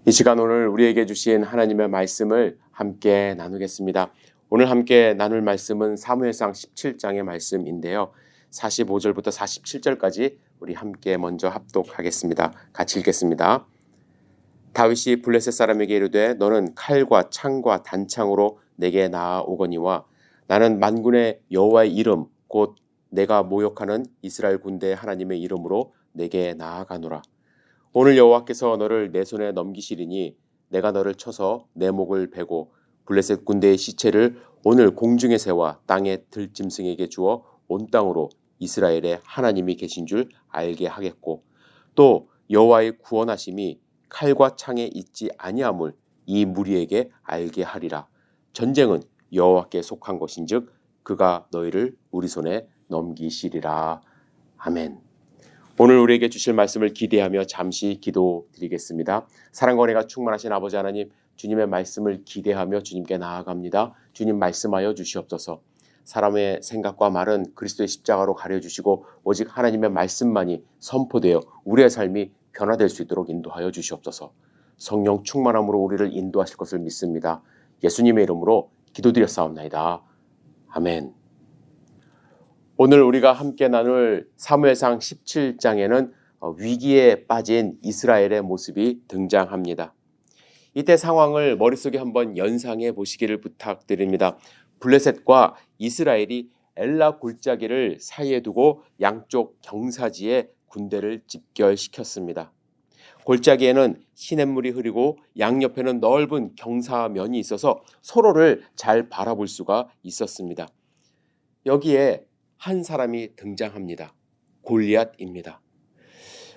이 시간 오늘 우리에게 주신 하나님의 말씀을 함께 나누겠습니다. 오늘 함께 나눌 말씀은 사무엘상 17장의 말씀인데요. 45절부터 47절까지 우리 함께 먼저 합독하겠습니다. 같이 읽겠습니다. 다윗이 블레셋 사람에게 이르되 너는 칼과 창과 단창으로 내게 나아오거니와 나는 만군의 여호와의 이름 곧 내가 모욕하는 이스라엘 군대의 하나님의 이름으로 내게 나아가노라. 오늘 여호와께서 너를 내 손에 넘기시리니 내가 너를 쳐서 내 목을 베고 블레셋 군대의 시체를 오늘 공중에 세워 땅의 들짐승에게 주어 온 땅으로 이스라엘의 하나님이 계신 줄 알게 하겠고 또 여호와의 구원하심이 칼과 창에 있지 아니함을 이 무리에게 알게 하리라. 전쟁은 여호와께 속한 것인즉 그가 너희를 우리 손에 넘기시리라. 아멘. 오늘 우리에게 주실 말씀을 기대하며 잠시 기도드리겠습니다. 사랑과 은혜가 충만하신 아버지 하나님, 주님의 말씀을 기대하며 주님께 나아갑니다. 주님 말씀하여 주시옵소서. 사람의 생각과 말은 그리스도의 십자가로 가려주시고 오직 하나님의 말씀만이 선포되어 우리의 삶이 변화될 수 있도록 인도하여 주시옵소서. 성령 충만함으로 우리를 인도하실 것을 믿습니다. 예수님의 이름으로 기도드렸사옵나이다. 아멘. 오늘 우리가 함께 나눌 사무엘상 17장에는 위기에 빠진 이스라엘의 모습이 등장합니다. 이때 상황을 머릿속에 한번 연상해 보시기를 부탁드립니다. 블레셋과 이스라엘이 엘라 골짜기를 사이에 두고 양쪽 경사지에 군대를 집결시켰습니다. 골짜기에는 시냇물이 흐르고 양옆에는 넓은 경사면이 있어서 서로를 잘 바라볼 수가 있었습니다. 여기에 한 사람이 등장합니다. 골리앗입니다.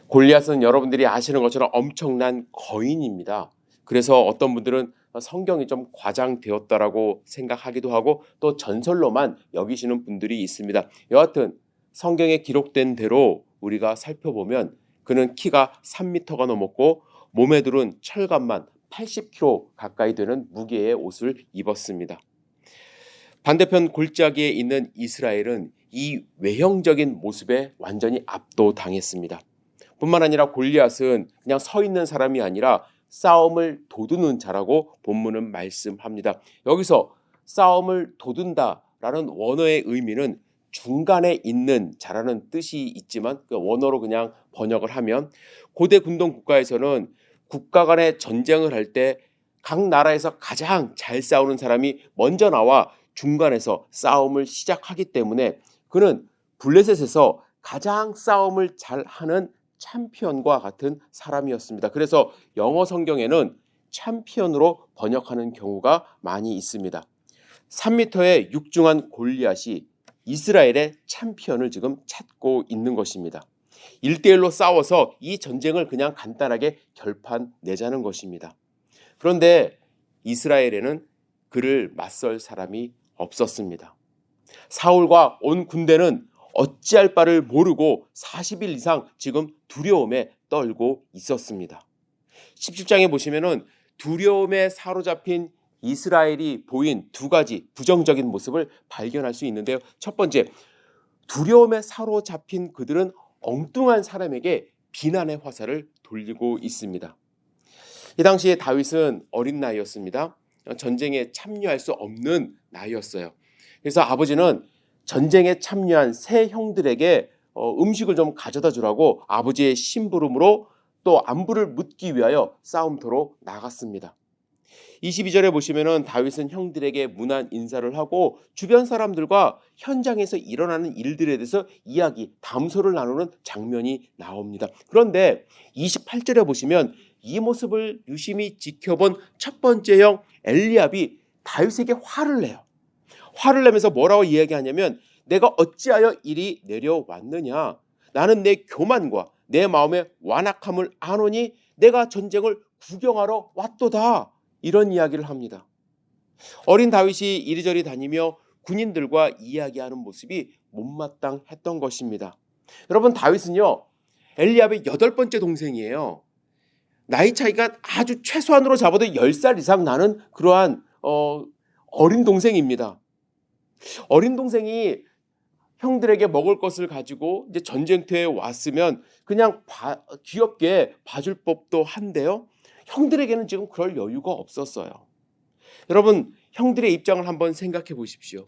골리앗은 여러분들이 아시는 것처럼 엄청난 거인입니다. 그래서 어떤 분들은 성경이 좀 과장되었다라고 생각하기도 하고 또 전설로만 여기시는 분들이 있습니다. 여하튼 성경에 기록된 대로 우리가 살펴보면 그는 키가 3m가 넘었고 몸에 두른 철갑만 80kg 가까이 되는 무게의 옷을 입었습니다. 반대편 골짜기에 있는 이스라엘은 이 외형적인 모습에 완전히 압도당했습니다. 뿐만 아니라 골리앗은 그냥 서 있는 사람이 아니라 싸움을 도두는 자라고 본문은 말씀합니다. 여기서 싸움을 도둔다라는 원어의 의미는 중간에 있는 자라는 뜻이 있지만 그 원어로 그냥 번역을 하면 고대 군동 국가에서는 국가 간의 전쟁을 할 때 각 나라에서 가장 잘 싸우는 사람이 먼저 나와 중간에서 싸움을 시작하기 때문에 그는 블레셋에서 가장 싸움을 잘하는 챔피언과 같은 사람이었습니다. 그래서 영어 성경에는 챔피언으로 번역하는 경우가 많이 있습니다. 3m의 육중한 골리앗이 이스라엘의 챔피언을 지금 찾고 있는 것입니다. 1대1로 싸워서 이 전쟁을 그냥 간단하게 결판내자는 것입니다. 그런데 이스라엘에는 그를 맞설 사람이 없었습니다. 사울과 온 군대는 어찌할 바를 모르고 40일 이상 지금 두려움에 떨고 있었습니다. 17장에 보시면은 두려움에 사로잡힌 이스라엘이 보인 두 가지 부정적인 모습을 발견할 수 있는데요. 첫 번째, 두려움에 사로잡힌 그들은 엉뚱한 사람에게 비난의 화살을 돌리고 있습니다. 이 당시에 다윗은 어린 나이였습니다. 전쟁에 참여할 수 없는 나이였어요. 그래서 아버지는 전쟁에 참여한 세 형들에게 음식을 좀 가져다 주라고 아버지의 심부름으로 또 안부를 묻기 위하여 싸움터로 나갔습니다. 22절에 보시면은 다윗은 형들에게 문안 인사를 하고 주변 사람들과 현장에서 일어나는 일들에 대해서 담소를 나누는 장면이 나옵니다. 그런데 28절에 보시면 이 모습을 유심히 지켜본 첫 번째 형 엘리압이 다윗에게 화를 내요. 화를 내면서 뭐라고 이야기하냐면 내가 어찌하여 이리 내려왔느냐. 나는 내 교만과 내 마음의 완악함을 아노니 내가 전쟁을 구경하러 왔도다. 이런 이야기를 합니다. 어린 다윗이 이리저리 다니며 군인들과 이야기하는 모습이 못마땅했던 것입니다. 여러분, 다윗은요 엘리압의 8번째 동생이에요. 나이 차이가 아주 최소한으로 잡아도 10살 이상 나는 그러한 어린 동생입니다. 어린 동생이 형들에게 먹을 것을 가지고 이제 전쟁터에 왔으면 그냥 귀엽게 봐줄 법도 한데요. 형들에게는 지금 그럴 여유가 없었어요. 여러분, 형들의 입장을 한번 생각해 보십시오.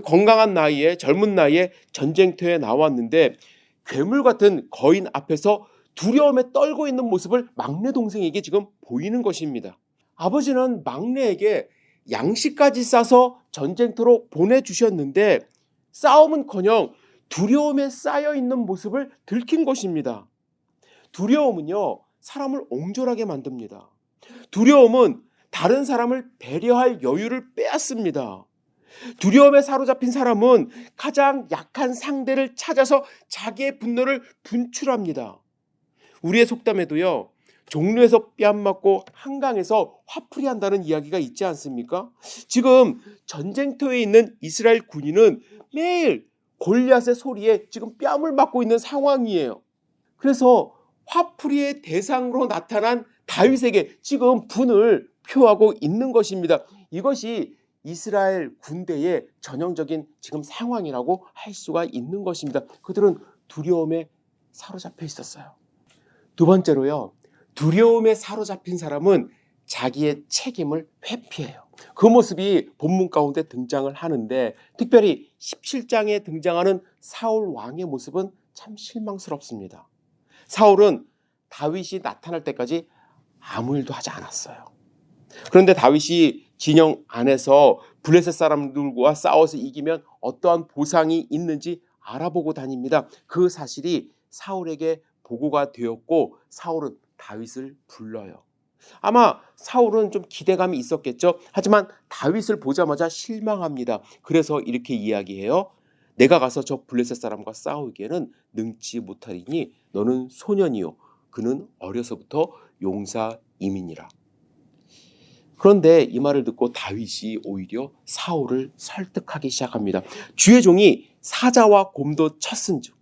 건강한 나이에, 젊은 나이에 전쟁터에 나왔는데 괴물 같은 거인 앞에서 두려움에 떨고 있는 모습을 막내 동생에게 지금 보이는 것입니다. 아버지는 막내에게 양식까지 싸서 전쟁터로 보내주셨는데 싸움은커녕 두려움에 쌓여 있는 모습을 들킨 것입니다. 두려움은요, 사람을 옹졸하게 만듭니다. 두려움은 다른 사람을 배려할 여유를 빼앗습니다. 두려움에 사로잡힌 사람은 가장 약한 상대를 찾아서 자기의 분노를 분출합니다. 우리의 속담에도요, 종로에서 뺨 맞고 한강에서 화풀이 한다는 이야기가 있지 않습니까? 지금 전쟁터에 있는 이스라엘 군인은 매일 골리앗의 소리에 지금 뺨을 맞고 있는 상황이에요. 그래서 화풀이의 대상으로 나타난 다윗에게 지금 분을 표하고 있는 것입니다. 이것이 이스라엘 군대의 전형적인 지금 상황이라고 할 수가 있는 것입니다. 그들은 두려움에 사로잡혀 있었어요. 두 번째로요, 두려움에 사로잡힌 사람은 자기의 책임을 회피해요. 그 모습이 본문 가운데 등장을 하는데 특별히 17장에 등장하는 사울 왕의 모습은 참 실망스럽습니다. 사울은 다윗이 나타날 때까지 아무 일도 하지 않았어요. 그런데 다윗이 진영 안에서 블레셋 사람들과 싸워서 이기면 어떠한 보상이 있는지 알아보고 다닙니다. 그 사실이 사울에게 보고가 되었고 사울은 다윗을 불러요. 아마 사울은 좀 기대감이 있었겠죠. 하지만 다윗을 보자마자 실망합니다. 그래서 이렇게 이야기해요. 내가 가서 저 블레셋 사람과 싸우기에는 능치 못하리니 너는 소년이요 그는 어려서부터 용사임이니라. 그런데 이 말을 듣고 다윗이 오히려 사울을 설득하기 시작합니다. 주의 종이 사자와 곰도 쳤은즉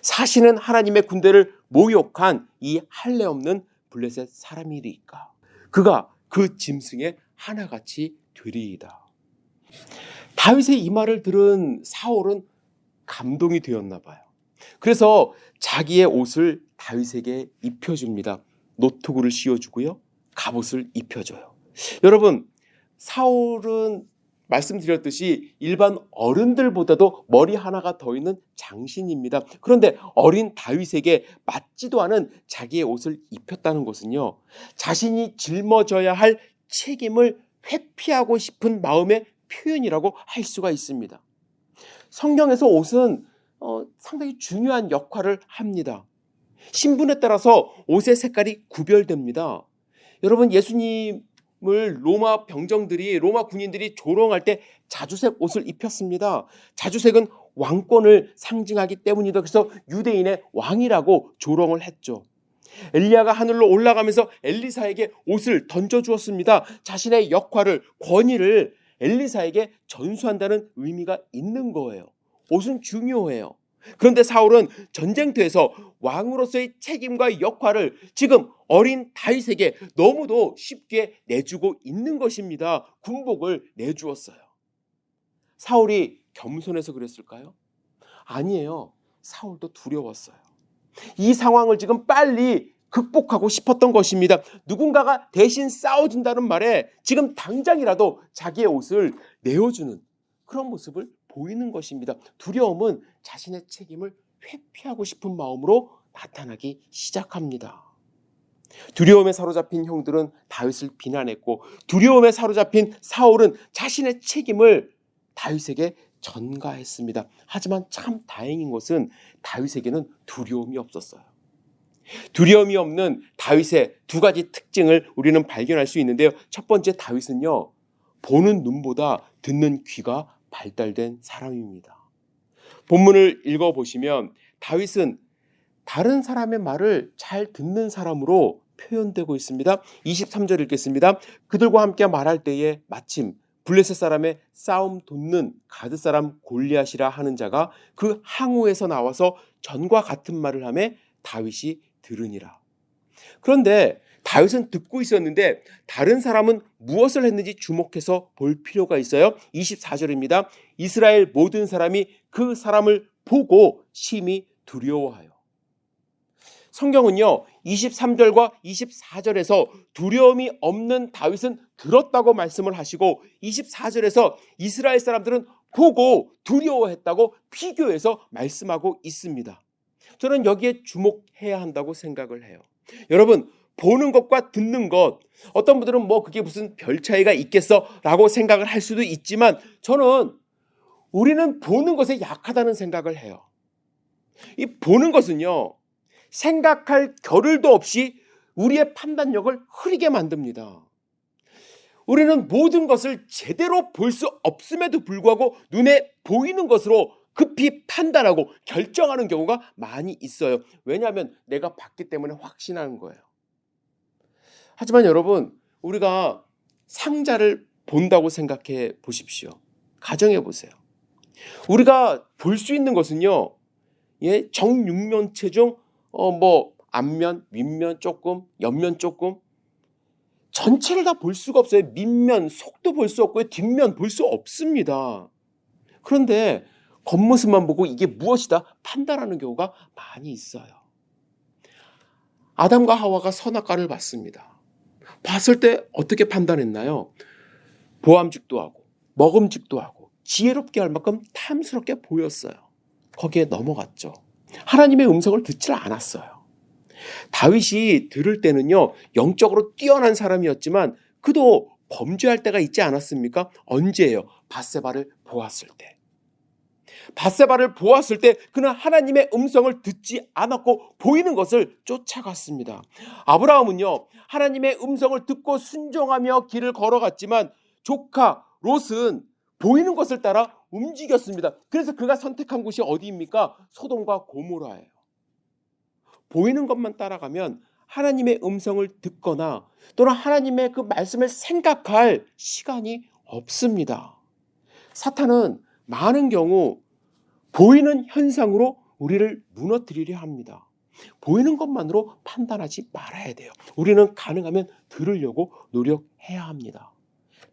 사실은 하나님의 군대를 모욕한 이 할례 없는 블레셋 사람이리까 그가 그 짐승의 하나같이 되리이다. 다윗의 이 말을 들은 사울은 감동이 되었나 봐요. 그래서 자기의 옷을 다윗에게 입혀줍니다. 노트구를 씌워주고요, 갑옷을 입혀줘요. 여러분, 사울은 말씀드렸듯이 일반 어른들보다도 머리 하나가 더 있는 장신입니다. 그런데 어린 다윗에게 맞지도 않은 자기의 옷을 입혔다는 것은요, 자신이 짊어져야 할 책임을 회피하고 싶은 마음의 표현이라고 할 수가 있습니다. 성경에서 옷은 상당히 중요한 역할을 합니다. 신분에 따라서 옷의 색깔이 구별됩니다. 여러분, 예수님을 로마 병정들이, 로마 군인들이 조롱할 때 자주색 옷을 입혔습니다. 자주색은 왕권을 상징하기 때문이다. 그래서 유대인의 왕이라고 조롱을 했죠. 엘리야가 하늘로 올라가면서 엘리사에게 옷을 던져주었습니다. 자신의 역할을, 권위를 엘리사에게 전수한다는 의미가 있는 거예요. 옷은 중요해요. 그런데 사울은 전쟁터에서 왕으로서의 책임과 역할을 지금 어린 다윗에게 너무도 쉽게 내주고 있는 것입니다. 군복을 내주었어요. 사울이 겸손해서 그랬을까요? 아니에요. 사울도 두려웠어요. 이 상황을 지금 빨리 극복하고 싶었던 것입니다. 누군가가 대신 싸워준다는 말에 지금 당장이라도 자기의 옷을 내어주는 그런 모습을 보이는 것입니다. 두려움은 자신의 책임을 회피하고 싶은 마음으로 나타나기 시작합니다. 두려움에 사로잡힌 형들은 다윗을 비난했고 두려움에 사로잡힌 사울은 자신의 책임을 다윗에게 전가했습니다. 하지만 참 다행인 것은 다윗에게는 두려움이 없었어요. 두려움이 없는 다윗의 두 가지 특징을 우리는 발견할 수 있는데요. 첫 번째, 다윗은요, 보는 눈보다 듣는 귀가 발달된 사람입니다. 본문을 읽어보시면 다윗은 다른 사람의 말을 잘 듣는 사람으로 표현되고 있습니다. 23절 읽겠습니다. 그들과 함께 말할 때에 마침 블레셋 사람의 싸움 돋는 가드 사람 골리앗이라 하는 자가 그 항우에서 나와서 전과 같은 말을 하며 다윗이 들으니라. 그런데 다윗은 듣고 있었는데 다른 사람은 무엇을 했는지 주목해서 볼 필요가 있어요. 24절입니다. 이스라엘 모든 사람이 그 사람을 보고 심히 두려워하여. 성경은요 23절과 24절에서 두려움이 없는 다윗은 들었다고 말씀을 하시고 24절에서 이스라엘 사람들은 보고 두려워했다고 비교해서 말씀하고 있습니다. 저는 여기에 주목해야 한다고 생각을 해요. 여러분, 보는 것과 듣는 것, 어떤 분들은 뭐 그게 무슨 별 차이가 있겠어 라고 생각을 할 수도 있지만 저는 우리는 보는 것에 약하다는 생각을 해요. 이 보는 것은요 생각할 겨를도 없이 우리의 판단력을 흐리게 만듭니다. 우리는 모든 것을 제대로 볼 수 없음에도 불구하고 눈에 보이는 것으로 급히 판단하고 결정하는 경우가 많이 있어요. 왜냐하면 내가 봤기 때문에 확신하는 거예요. 하지만 여러분, 우리가 상자를 본다고 생각해 보십시오. 가정해 보세요. 우리가 볼 수 있는 것은요, 정육면체 중 앞면, 윗면 조금, 옆면 조금, 전체를 다 볼 수가 없어요. 밑면, 속도 볼 수 없고요. 뒷면 볼 수 없습니다. 그런데 겉모습만 보고 이게 무엇이다 판단하는 경우가 많이 있어요. 아담과 하와가 선악과를 봤습니다. 봤을 때 어떻게 판단했나요? 보암직도 하고 먹음직도 하고 지혜롭게 할 만큼 탐스럽게 보였어요. 거기에 넘어갔죠. 하나님의 음성을 듣질 않았어요. 다윗이 들을 때는요 영적으로 뛰어난 사람이었지만 그도 범죄할 때가 있지 않았습니까? 언제예요? 밧세바를 보았을 때. 밧세바를 보았을 때 그는 하나님의 음성을 듣지 않았고 보이는 것을 쫓아갔습니다. 아브라함은요 하나님의 음성을 듣고 순종하며 길을 걸어갔지만 조카 롯은 보이는 것을 따라 움직였습니다. 그래서 그가 선택한 곳이 어디입니까? 소돔과 고모라예요. 보이는 것만 따라가면 하나님의 음성을 듣거나 또는 하나님의 그 말씀을 생각할 시간이 없습니다. 사탄은 많은 경우 보이는 현상으로 우리를 무너뜨리려 합니다. 보이는 것만으로 판단하지 말아야 돼요. 우리는 가능하면 들으려고 노력해야 합니다.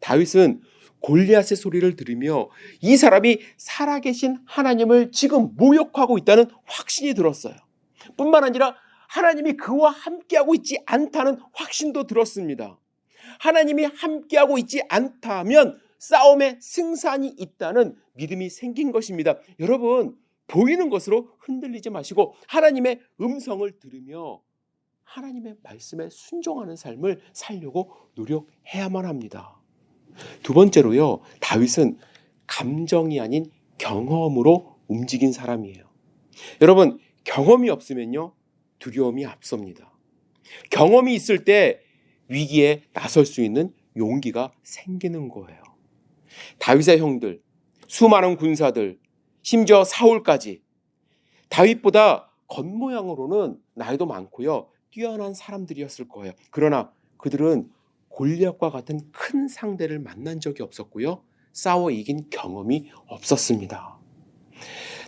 다윗은 골리앗의 소리를 들으며 이 사람이 살아계신 하나님을 지금 모욕하고 있다는 확신이 들었어요. 뿐만 아니라 하나님이 그와 함께하고 있지 않다는 확신도 들었습니다. 하나님이 함께하고 있지 않다면 싸움에 승산이 있다는 믿음이 생긴 것입니다. 여러분, 보이는 것으로 흔들리지 마시고 하나님의 음성을 들으며 하나님의 말씀에 순종하는 삶을 살려고 노력해야만 합니다. 두 번째로요, 다윗은 감정이 아닌 경험으로 움직인 사람이에요. 여러분, 경험이 없으면요 두려움이 앞섭니다. 경험이 있을 때 위기에 나설 수 있는 용기가 생기는 거예요. 다윗의 형들, 수많은 군사들, 심지어 사울까지 다윗보다 겉모양으로는 나이도 많고요 뛰어난 사람들이었을 거예요. 그러나 그들은 골리앗과 같은 큰 상대를 만난 적이 없었고요 싸워 이긴 경험이 없었습니다.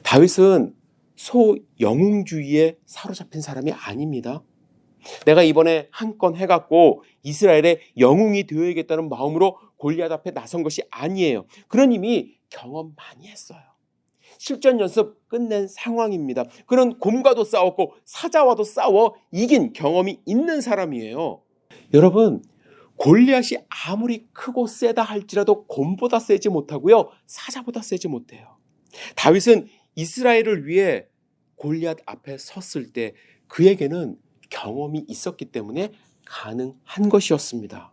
다윗은 소영웅주의에 사로잡힌 사람이 아닙니다. 내가 이번에 한 건 해갖고 이스라엘의 영웅이 되어야겠다는 마음으로 골리앗 앞에 나선 것이 아니에요. 그는 이미 경험 많이 했어요. 실전 연습 끝낸 상황입니다. 그는 곰과도 싸웠고 사자와도 싸워 이긴 경험이 있는 사람이에요. 여러분, 골리앗이 아무리 크고 세다 할지라도 곰보다 세지 못하고요 사자보다 세지 못해요. 다윗은 이스라엘을 위해 골리앗 앞에 섰을 때 그에게는 경험이 있었기 때문에 가능한 것이었습니다.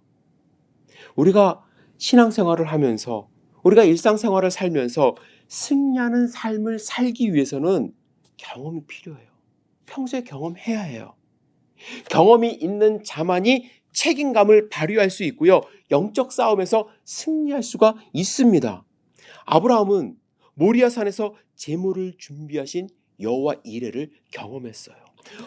우리가 신앙생활을 하면서 우리가 일상생활을 살면서 승리하는 삶을 살기 위해서는 경험이 필요해요. 평소에 경험해야 해요. 경험이 있는 자만이 책임감을 발휘할 수 있고요 영적 싸움에서 승리할 수가 있습니다. 아브라함은 모리아산에서 제물을 준비하신 여호와 이레를 경험했어요.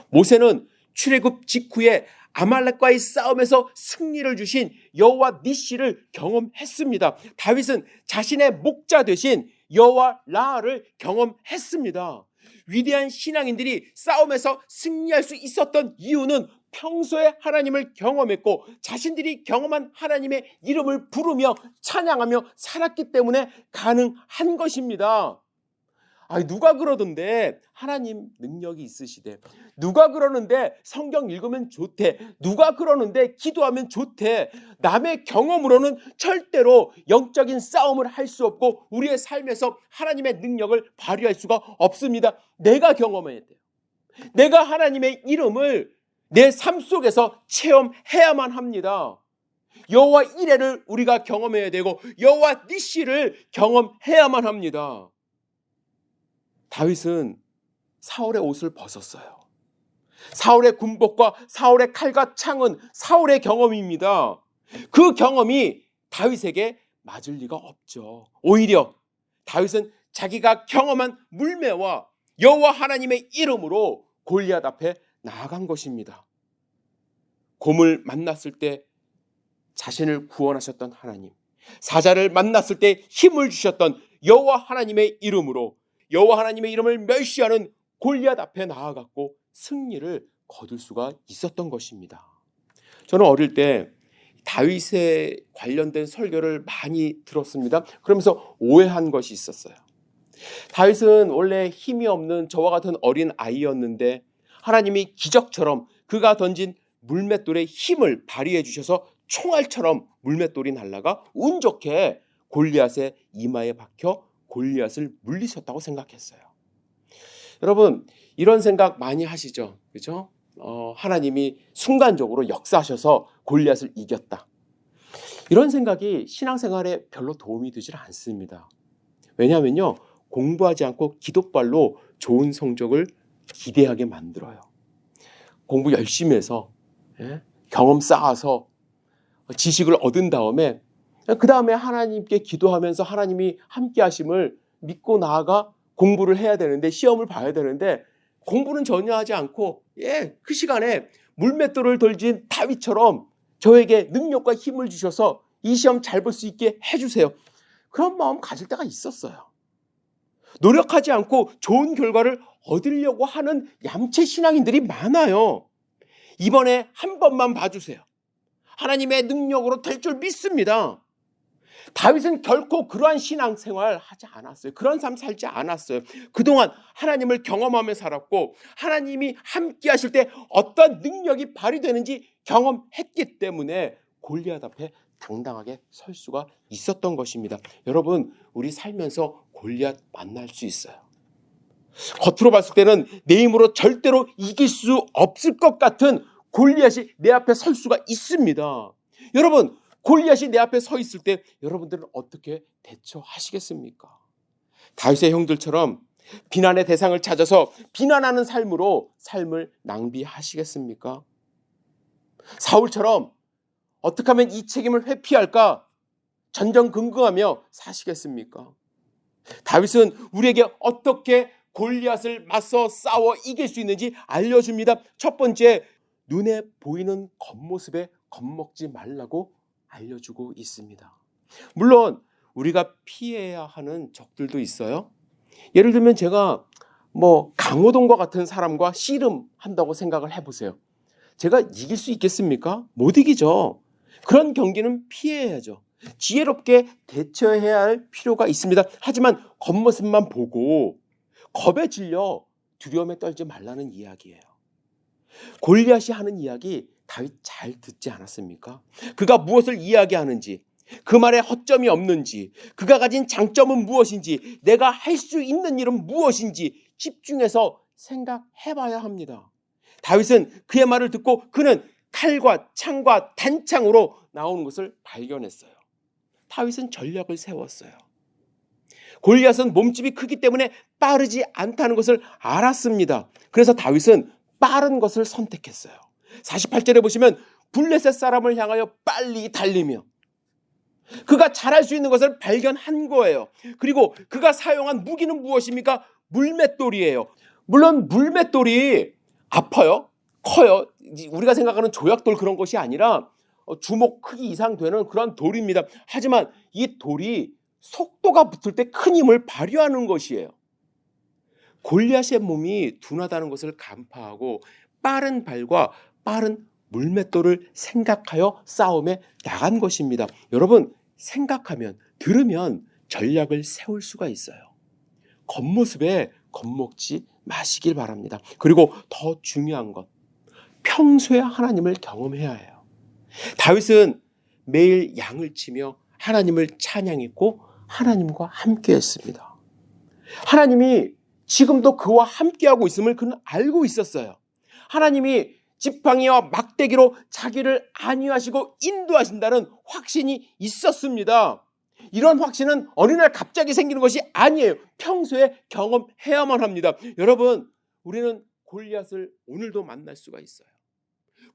모세는 출애굽 직후에 아말렉과의 싸움에서 승리를 주신 여호와 니시를 경험했습니다. 다윗은 자신의 목자 되신 여호와 라를 경험했습니다. 위대한 신앙인들이 싸움에서 승리할 수 있었던 이유는 평소에 하나님을 경험했고 자신들이 경험한 하나님의 이름을 부르며 찬양하며 살았기 때문에 가능한 것입니다. 아니 누가 그러던데 하나님 능력이 있으시대. 누가 그러는데 성경 읽으면 좋대. 누가 그러는데 기도하면 좋대. 남의 경험으로는 절대로 영적인 싸움을 할 수 없고 우리의 삶에서 하나님의 능력을 발휘할 수가 없습니다. 내가 경험해야 돼요. 내가 하나님의 이름을 내 삶 속에서 체험해야만 합니다. 여호와 이레를 우리가 경험해야 되고 여호와 니시를 경험해야만 합니다. 다윗은 사울의 옷을 벗었어요. 사울의 군복과 사울의 칼과 창은 사울의 경험입니다. 그 경험이 다윗에게 맞을 리가 없죠. 오히려 다윗은 자기가 경험한 물매와 여호와 하나님의 이름으로 골리앗 앞에 나아간 것입니다. 곰을 만났을 때 자신을 구원하셨던 하나님, 사자를 만났을 때 힘을 주셨던 여호와 하나님의 이름으로 여호와 하나님의 이름을 멸시하는 골리앗 앞에 나아갔고 승리를 거둘 수가 있었던 것입니다. 저는 어릴 때 다윗에 관련된 설교를 많이 들었습니다. 그러면서 오해한 것이 있었어요. 다윗은 원래 힘이 없는 저와 같은 어린 아이였는데 하나님이 기적처럼 그가 던진 물맷돌에 힘을 발휘해 주셔서 총알처럼 물맷돌이 날아가 운 좋게 골리앗의 이마에 박혀 골리앗을 물리쳤다고 생각했어요. 여러분 이런 생각 많이 하시죠? 그죠? 하나님이 순간적으로 역사하셔서 골리앗을 이겼다. 이런 생각이 신앙생활에 별로 도움이 되질 않습니다. 왜냐하면요, 공부하지 않고 기도발로 좋은 성적을 기대하게 만들어요. 공부 열심히 해서 경험 쌓아서 지식을 얻은 다음에 그 다음에 하나님께 기도하면서 하나님이 함께 하심을 믿고 나아가 공부를 해야 되는데 시험을 봐야 되는데 공부는 전혀 하지 않고 그 시간에 물맷돌을 던진 다윗처럼 저에게 능력과 힘을 주셔서 이 시험 잘 볼 수 있게 해주세요. 그런 마음 가질 때가 있었어요. 노력하지 않고 좋은 결과를 얻으려고 하는 얌체 신앙인들이 많아요. 이번에 한 번만 봐주세요. 하나님의 능력으로 될 줄 믿습니다. 다윗은 결코 그러한 신앙생활 하지 않았어요. 그런 삶 살지 않았어요. 그동안 하나님을 경험하며 살았고 하나님이 함께 하실 때 어떤 능력이 발휘되는지 경험했기 때문에 골리앗 앞에 당당하게 설 수가 있었던 것입니다. 여러분 우리 살면서 골리앗 만날 수 있어요. 겉으로 봤을 때는 내 힘으로 절대로 이길 수 없을 것 같은 골리앗이 내 앞에 설 수가 있습니다. 여러분 골리앗이 내 앞에 서 있을 때 여러분들은 어떻게 대처하시겠습니까? 다윗의 형들처럼 비난의 대상을 찾아서 비난하는 삶으로 삶을 낭비하시겠습니까? 사울처럼 어떻게 하면 이 책임을 회피할까 전전긍긍하며 사시겠습니까? 다윗은 우리에게 어떻게 골리앗을 맞서 싸워 이길 수 있는지 알려줍니다. 첫 번째, 눈에 보이는 겉모습에 겁먹지 말라고 알려주고 있습니다. 물론 우리가 피해야 하는 적들도 있어요. 예를 들면 제가 강호동과 같은 사람과 씨름한다고 생각을 해보세요. 제가 이길 수 있겠습니까? 못 이기죠. 그런 경기는 피해야죠. 지혜롭게 대처해야 할 필요가 있습니다. 하지만 겉모습만 보고 겁에 질려 두려움에 떨지 말라는 이야기예요. 골리앗이 하는 이야기 다윗 잘 듣지 않았습니까? 그가 무엇을 이야기하는지, 그 말에 허점이 없는지, 그가 가진 장점은 무엇인지, 내가 할 수 있는 일은 무엇인지 집중해서 생각해봐야 합니다. 다윗은 그의 말을 듣고 그는 칼과 창과 단창으로 나오는 것을 발견했어요. 다윗은 전략을 세웠어요. 골리앗은 몸집이 크기 때문에 빠르지 않다는 것을 알았습니다. 그래서 다윗은 빠른 것을 선택했어요. 48절에 보시면 블레셋 사람을 향하여 빨리 달리며 그가 잘할 수 있는 것을 발견한 거예요. 그리고 그가 사용한 무기는 무엇입니까? 물맷돌이에요. 물론 물맷돌이 아파요. 커요. 우리가 생각하는 조약돌 그런 것이 아니라 주먹 크기 이상 되는 그런 돌입니다. 하지만 이 돌이 속도가 붙을 때 큰 힘을 발휘하는 것이에요. 골리앗의 몸이 둔하다는 것을 간파하고 빠른 발과 빠른 물맷돌을 생각하여 싸움에 나간 것입니다. 여러분 생각하면 들으면 전략을 세울 수가 있어요. 겉모습에 겁먹지 마시길 바랍니다. 그리고 더 중요한 것, 평소에 하나님을 경험해야 해요. 다윗은 매일 양을 치며 하나님을 찬양했고 하나님과 함께했습니다. 하나님이 지금도 그와 함께하고 있음을 그는 알고 있었어요. 하나님이 지팡이와 막대기로 자기를 안위하시고 인도하신다는 확신이 있었습니다. 이런 확신은 어느 날 갑자기 생기는 것이 아니에요. 평소에 경험해야만 합니다. 여러분, 우리는 골리앗을 오늘도 만날 수가 있어요.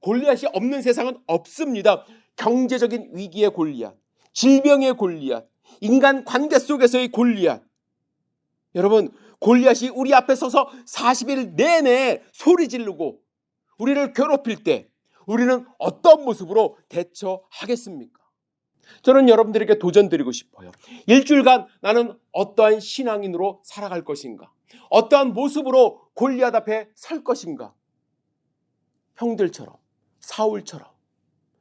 골리앗이 없는 세상은 없습니다. 경제적인 위기의 골리앗, 질병의 골리앗, 인간 관계 속에서의 골리앗. 여러분, 골리앗이 우리 앞에 서서 40일 내내 소리 지르고 우리를 괴롭힐 때 우리는 어떤 모습으로 대처하겠습니까? 저는 여러분들에게 도전드리고 싶어요. 일주일간 나는 어떠한 신앙인으로 살아갈 것인가? 어떠한 모습으로 골리앗 앞에 설 것인가? 형들처럼, 사울처럼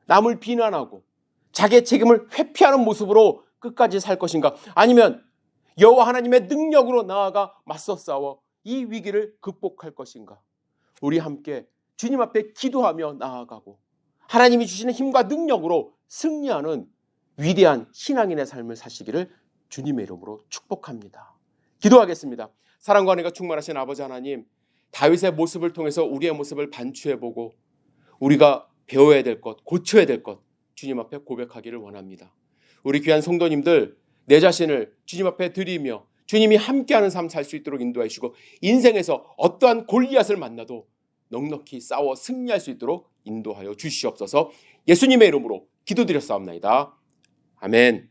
남을 비난하고 자기의 책임을 회피하는 모습으로 끝까지 살 것인가? 아니면 여호와 하나님의 능력으로 나아가 맞서 싸워 이 위기를 극복할 것인가? 우리 함께 주님 앞에 기도하며 나아가고 하나님이 주시는 힘과 능력으로 승리하는 위대한 신앙인의 삶을 사시기를 주님의 이름으로 축복합니다. 기도하겠습니다. 사랑과 은혜가 충만하신 아버지 하나님, 다윗의 모습을 통해서 우리의 모습을 반추해보고 우리가 배워야 될 것, 고쳐야 될 것 주님 앞에 고백하기를 원합니다. 우리 귀한 성도님들, 내 자신을 주님 앞에 드리며 주님이 함께하는 삶 살 수 있도록 인도해 주시고 인생에서 어떠한 골리앗을 만나도 넉넉히 싸워 승리할 수 있도록 인도하여 주시옵소서. 예수님의 이름으로 기도드렸사옵나이다. 아멘.